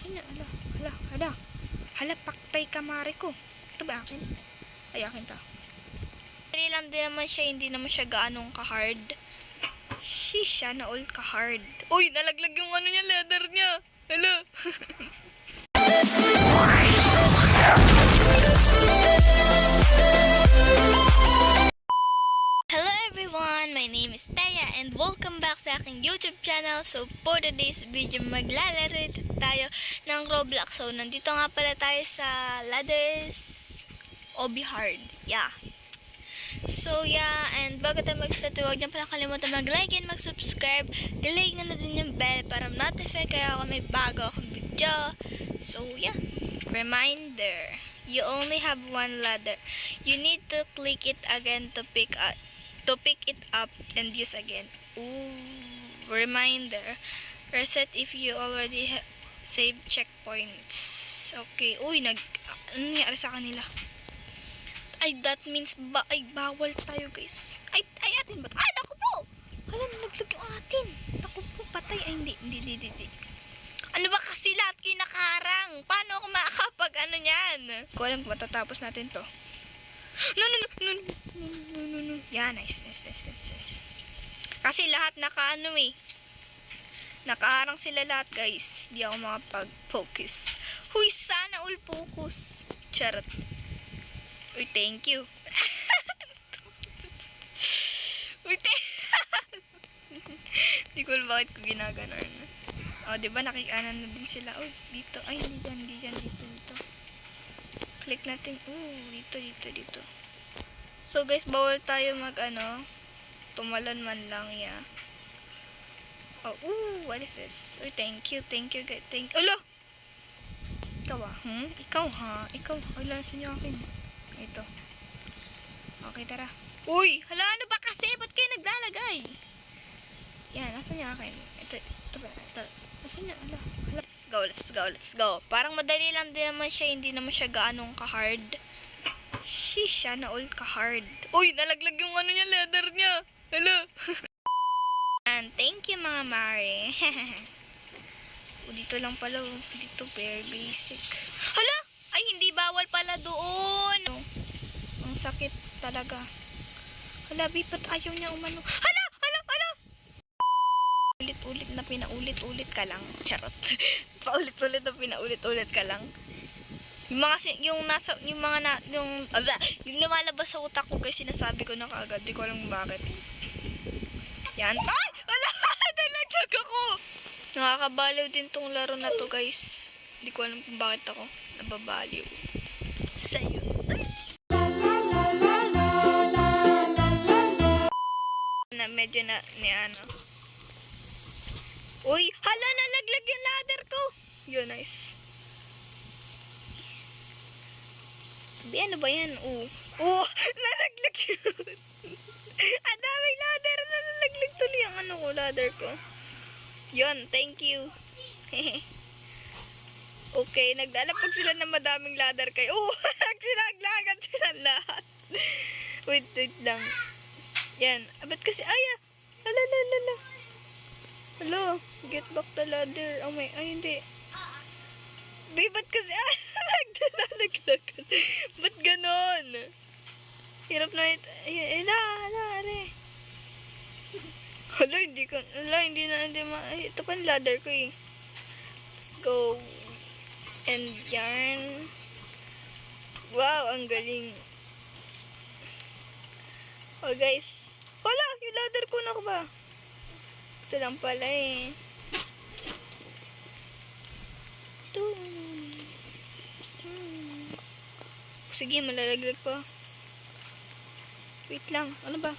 Asan na? Hala, paktay kamari ko. Ito ba akin? Ay, akin ta. Hindi lang din naman siya, hindi naman siya gaanong ka-hard. Siya na all ka-hard. Uy, nalaglag yung ano niya, leather niya. Hala. Hello everyone, my name is Taya and welcome back sa aking YouTube channel. So for today's video, maglalaro tayo ng Roblox. So nandito nga pala tayo sa Ladders Obi Hard. Yeah. So yeah, and bago tayo mag-start, huwag niyo pala kalimutan mag-like and mag-subscribe. Click na din yung bell para notify kayo ako may bago akong video. So yeah, reminder, you only have one ladder. You need to click it again to pick it up and use again. Ooh, reminder, reset if you already saved checkpoints. Okay. Uy, ano nangyari sa kanila? Ay, that means bawal tayo, guys. Ay, atin ba? Ay, naku po! Hala, nalaglag yung atin. Naku po, patay. Ay, hindi. Ano ba kasi lahat kinakarang? Paano ako makakapag ano yan? Hindi ko alam kung matatapos natin to. No. Yeah, nice. Kasi lahat nakaano eh. Nakaharang sila lahat, guys. Di ako makapag-focus. Huy, sana all focus. Charot. Uy, thank you. Di ko alam bakit ko ginaganon. O, diba nakikanan na din sila. Oh, dito. Ay, hindi dyan. Dito. Click natin. Dito. So, guys, bawal tayo tumalon man lang, yeah. Oh, what is this? Uy, thank you, guys. Ulo! Ikaw Ikaw. Ay, lansan niyo akin. Ito. Okay, tara. Uy! Hala, ano ba kasi? Ba't kayo naglalagay? Yan, nasan niya akin? Ito. Nasan niya? Hala. Let's go. Parang madali lang din naman siya, hindi naman siya gaanong ka-hard. Siya na all ka-hard. Uy, nalaglag yung ano niya, leather niya. Hala. And thank you, mga mare. Dito lang pala. Dito, very basic. Hala! Ay, hindi bawal pala doon. Ang sakit talaga. Hala, ba't ayaw niya umano? Hala! Ulit-ulit ka lang. Charot. Paulit-ulit na pinaulit-ulit ka lang. Yung lumalabas sa utak ko, guys, sinasabi ko na kaagad. Di ko alam bakit. Yan. Ay! Wala! Nalaglag ako! Nakakabaliw din tong laro na to, guys. Di ko alam kung bakit ako nababaliw. Sa'yo. Medyo ni ano. Uy! Hala! Nalaglag yung ladder ko! Yun, nice. Ano ba yan? Nalaglag yun. Ang daming ladder. Nalaglag tuloy ang ladder ko. Yun, thank you. Okay, naglalapag sila ng madaming ladder kayo. Nagsilaglagan sila lahat. Wait lang. Yan. Ba't kasi, Hello, get back the ladder. Hindi. Ba't kasi, naglalaglagan. Ba't ganon? Hirap na ito. Ito pa yung ladder ko eh. Let's go. And yarn. Wow, ang galing. Oh, guys. Hala, yung ladder ko na ba? Ito lang pala eh. Sige, malalaglag pa. Wait lang. Ano ba?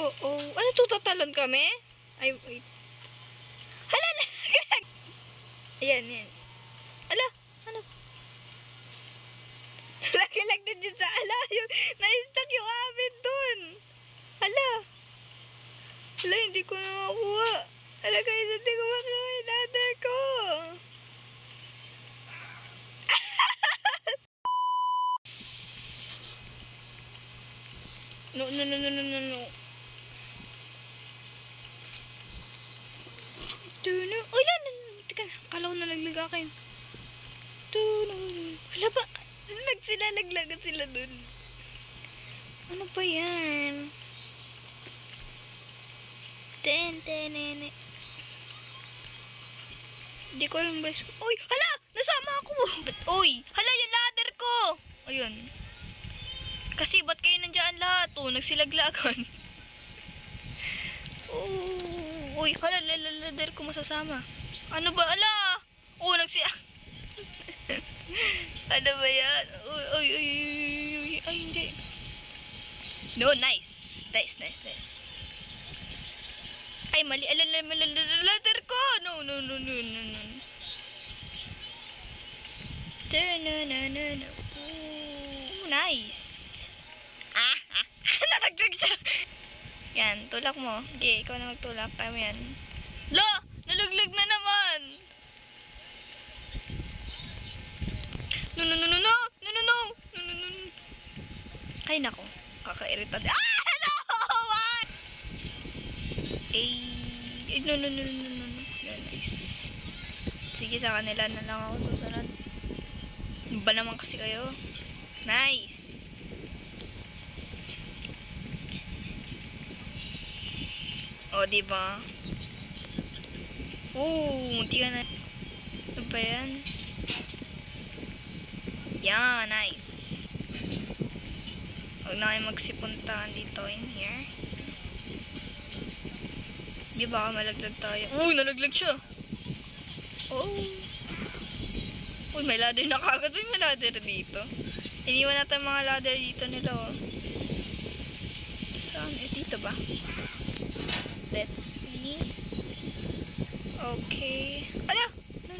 Ano to? Tatalon kami? Ay, wait. Hala, nalaglag! Ayan. Ala, ano? Laglag na dyan sa yung na-stuck yung amin dun. Hala, hindi ko na makuha. Guys, hindi ko makuha yung ladder ko. No. Uy, teka na. Kalaw akin. Wala ba? Naglalaglagan sila dun. Ano ba yan? Tentenene. Hindi ko alam guys. Uy! Hala! Nasama ako! Uy! Hala yung ladder ko! Ayun. Kasi ba't kayo nandiyan lahat? Oh, nagsilaglagan. Oh, uy! Hala! Ladder ko masasama. Ano ba? Hala! Oh, ano ba yan? Uy! Ay, hindi. No, nice. Nice. Ay, mali. Ladder ko! No. Ooh, nice. Nalaglag siya. Yan, tulak mo. Okay, ikaw na magtulak. Tama yan. Lo! Nalaglag na naman! No. Ay, nako. Kakairita. No! What? No. Yan, nice. Sige, sa kanila na lang ako susunod. Ba naman kasi kayo? Nice! O, diba? Munti ka na. Ano ba yan? Yan, nice. Huwag na kayo magsipuntahan dito in here. Di ba malaglag tayo? Nalaglag siya. Uy, may ladder na kagad. May ladder dito. Iniwan natin mga ladder dito nila, oh. Saan? Dito ba? Let's see. Okay. Ala! No.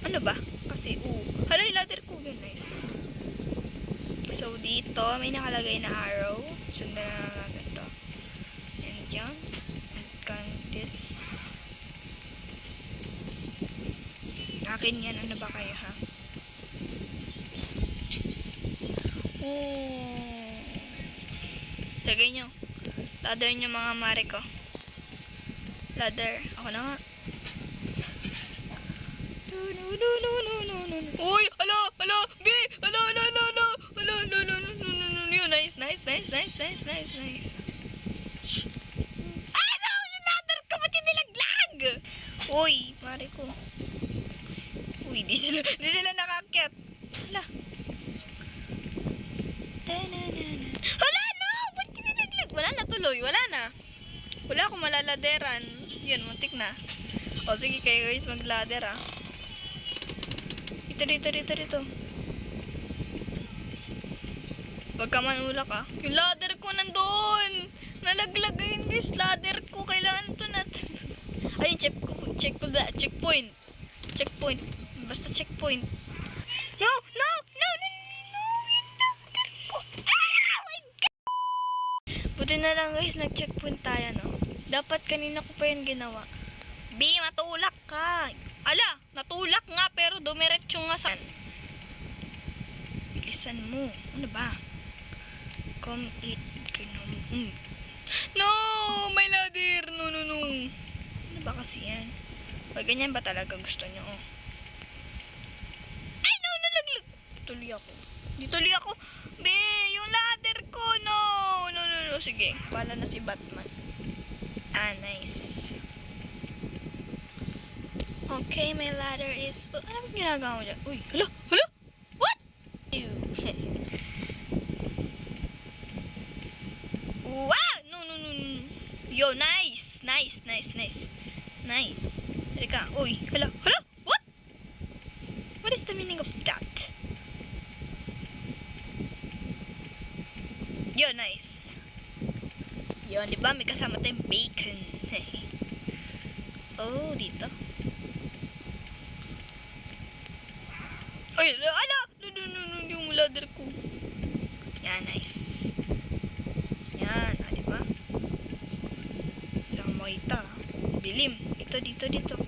Ano ba? Kasi, hala, yung ladder ko. Yun, nice. So, dito, may nakalagay na arrow. Sundan na natin ito. And yan. And can this. Akin yan. Ano ba kayo, ha? Lagay nyo. Ladder nyo, mga mare ko. Ladder. Ako na nga. Uy! Hala! B! Hala! Yun, nice. No! Yung ladder ko! Ba't yung nilaglag? Uy! Mare ko. Uy, di sila nakakyat. Hala! Hala! No! Ba't yung nilaglag? Wala na tuloy. Wala akong malaladeran. Yun, muntik na. O, sige kayo guys, mag-ladder, ah. Dito. Huwag ka manulak, ah. Yung ladder ko nandoon. Nalaglag yun guys. Ladder ko. Kailangan ito natin. Ayun, checkpoint. Basta checkpoint. No! Yung ladder ko. Ah! My God! Buti na lang guys, nag-checkpoint tayo, no? Dapat kanina ko pa yun ginawa. B, matulak ka. Ala, natulak nga pero dumiretso nga sa... Bilisan mo. Ano ba? Come eat. No! May ladder! No. Ano ba kasi yan? Pag ganyan ba talaga gusto nyo? Oh. Ay, no! Nalaglag! Tuloy ako. B, yung ladder ko! No! Sige, pala na si Batman. Nice. Okay, my ladder is... ano ba ginagawa mo dyan? Uy, hala! What? Wow! No. Yo, nice. Halika. Uy, hala! What? What is the meaning of that? Yo, nice. Yo, di ba? May kasama tayong bacon. Oh, dito. Ay, ala! No, yung ladder ko. Yan, nice. Yan, di ba? Wala kang makita. Dilim. Dito.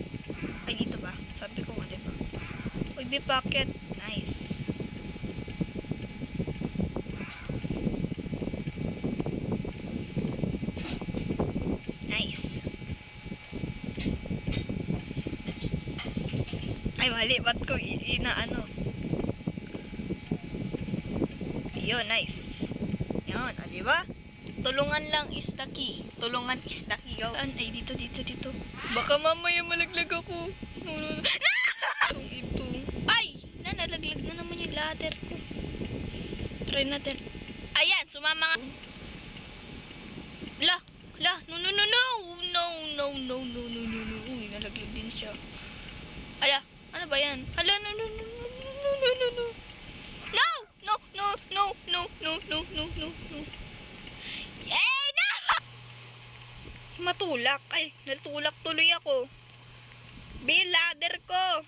Ay, dito ba? Sabi ko nga, di ba? Uy, B-pocket. Nice. Ay, mali. Ba't ko inaano? Yun, nice. Yun, diba? Tulungan lang is the key. Tulungan is the key. Ay, dito. Baka mamaya malaglag ako. No. Ito. Ay! Nalaglag na naman yung ladder ko. Try natin. Ayan, sumama nga. La. No. Uy, nalaglag din siya. Ala, ano ba yan? Ala, no. No. Eh, no! Matulak. Ay, natulak tuloy ako. Ladder ko.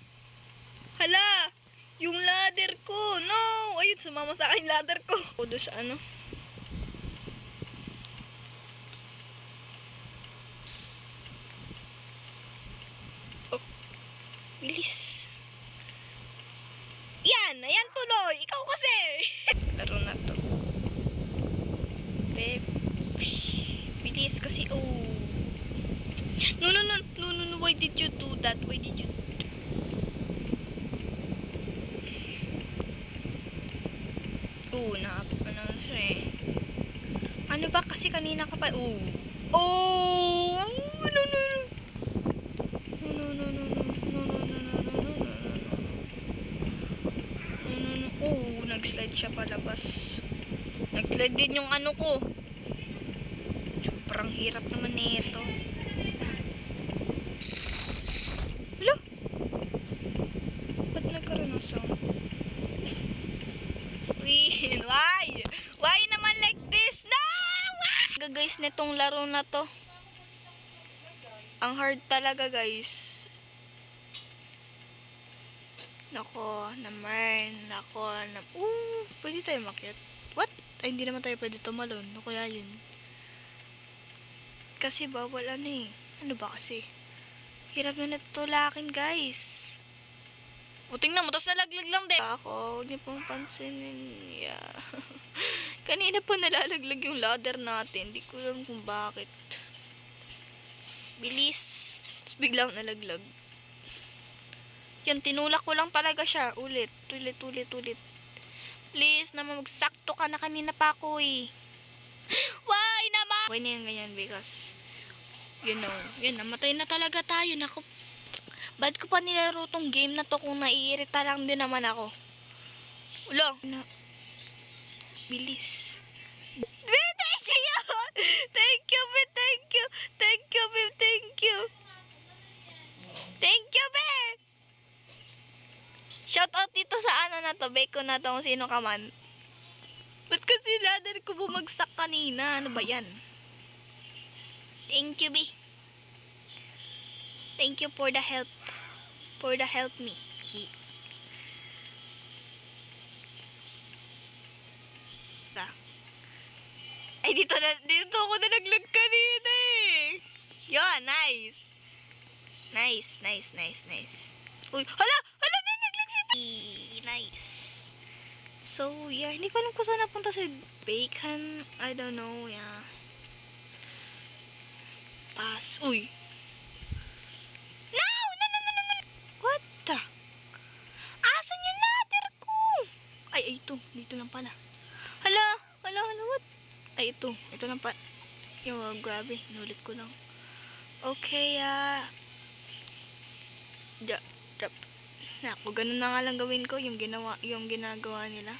Hala, yung ladder ko. No! Ayun, sumama sa akin yung ladder ko. O, doon sa ano? Oh, bilis. Ayan tuloy. Ikaw kasi. Laro na to. Bilis kasi, oh. No. Why did you do that? Ano siya eh. Ano ba kasi kanina ka pa? No. Nag-slide siya palabas. Nag-slide din yung ano ko. Sobrang hirap naman nito. Hello? Ba't nagkaroon ng sound? Why naman like this? No! Guys, nitong laro na to. Ang hard talaga, guys. Nako, pwede tayo makyat. What? Ay, hindi naman tayo pwede tumalon. Ano kaya yun? Kasi bawal ano eh. Ano ba kasi? Hirap na natulakin, guys. O, tingnan mo, tapos nalaglag lang din. Huwag niyo pong pansinin. Yeah. Kanina pa nalalaglag yung ladder natin. Hindi ko alam kung bakit. Bilis. Tapos biglang nalaglag. Yan, tinulak ko lang talaga siya. Ulit. Please, naman magsakto ka na, kanina pa ako eh. Why naman? Okay na yan ganyan because, yun, namatay na talaga tayo. Naku, bad ko pa nilaro tong game na to kung naiirita lang din naman ako. Ulo. Bilis. Thank you, be! Shout out dito sa ano na to, bacon na to, kung sino ka man. Ba't kasi ladder ko bumagsak kanina? Ano ba yan? Thank you, be. Thank you for the help. Me. Ay, dito ako nalaglag kanina eh. Yun, nice. Uy, hala, nalaglag si nice. So, yeah, hindi ko alam kung saan napunta si bacon. I don't know, yeah. Pass. Uy. No! What the? Asan yung ladder ko? Ay, ito. Dito lang pala. Hala, what? Ay, ito lang pa. Yung, grabe, inulit ko lang. Okay, Naku, ganun na nga lang gawin ko, yung ginagawa nila.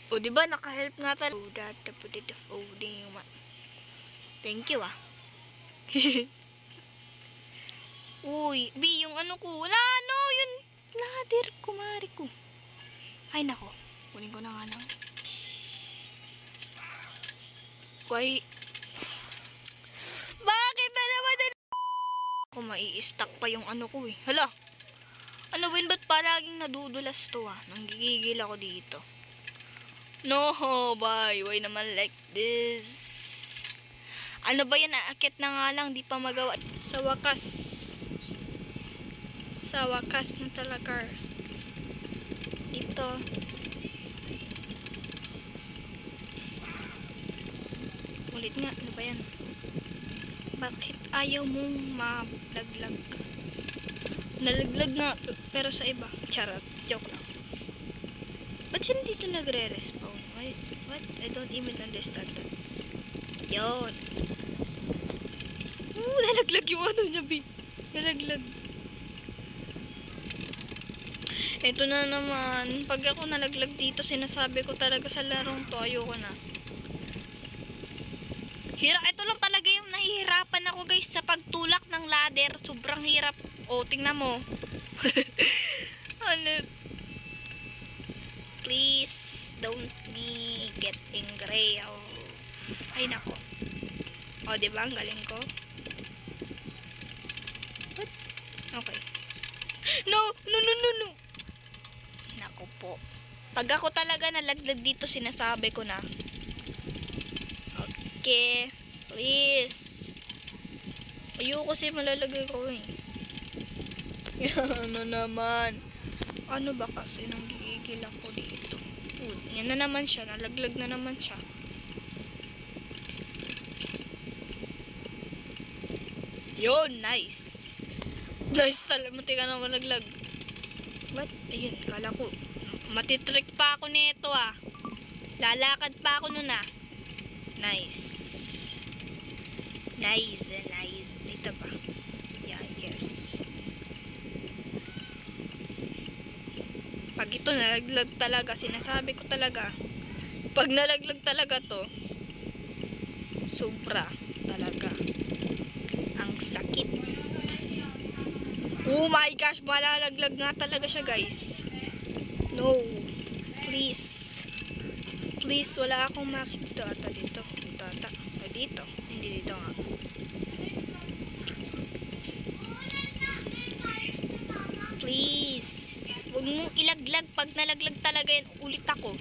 O, diba, naka-help nga talaga. Thank you, Uy, B, yung ano ko, wala, yung ladder ko, mari ko. Ay, nako, kunin ko na nga lang. Why? Bakit na naman ako mai-stack pa yung ano ko eh. Hala! Ano ba yun? Ba't palaging nadudulas to Nanggigigil ako dito. No, bye. Why naman like this? Ano ba yan? Aakit na nga lang. Di pa magawa. Sa wakas na talaga. Dito. Ulit nga. Ano ba yan? Bakit ayaw mong malaglag? Nalaglag nga, pero sa iba. Charot. Joke lang. Ba't sila dito nagre-respawn? What? I don't even understand that. Yun. Nalaglag yung ano niya, B. Nalaglag. Ito na naman. Pag ako nalaglag dito, sinasabi ko talaga sa larong to, ayoko na. Ito lang talaga yung nahihirapan ako guys sa pagtulak ng ladder. Sobrang hirap. O, tingnan mo. Ano? Please, don't me get angry. Oh. Ay, nako. O, diba? Ang galing ko. What? Okay. No! Nako po. Pag ako talaga nalaglag dito, sinasabi ko na. Okay. Please. Ayoko kasi malalagay ko eh. Ano naman? Ano ba kasi nang gigigil ako dito? Yan na naman siya. Nalaglag na naman siya. Yun, nice. Nice talaga. Munti ka na malaglag. What? Ayun, kala ko. Matitrick pa ako nito ah. Lalakad pa ako nun ah. Nice. Nice. Dito ba? Yeah, I guess. Pag ito nalaglag talaga, sinasabi ko talaga. Pag nalaglag talaga to, sobra talaga. Ang sakit. Oh my gosh, malalaglag nga talaga siya guys. No. Please. Please, wala akong makikita dito. Dito ata. O dito. Hindi dito nga. Please. Huwag mong ilaglag. Pag nalaglag talaga yan, ulit ako.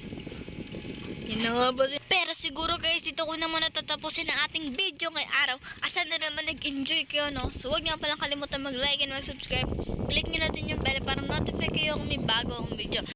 Yan na nga ba? Pero siguro guys, dito ko naman natatapusin ang ating video ngayong araw. Asa na naman nag-enjoy kayo, no? So huwag niyo palang kalimutan mag-like and mag-subscribe. Click nyo na din yung bell para notify kayo kung may bago akong video.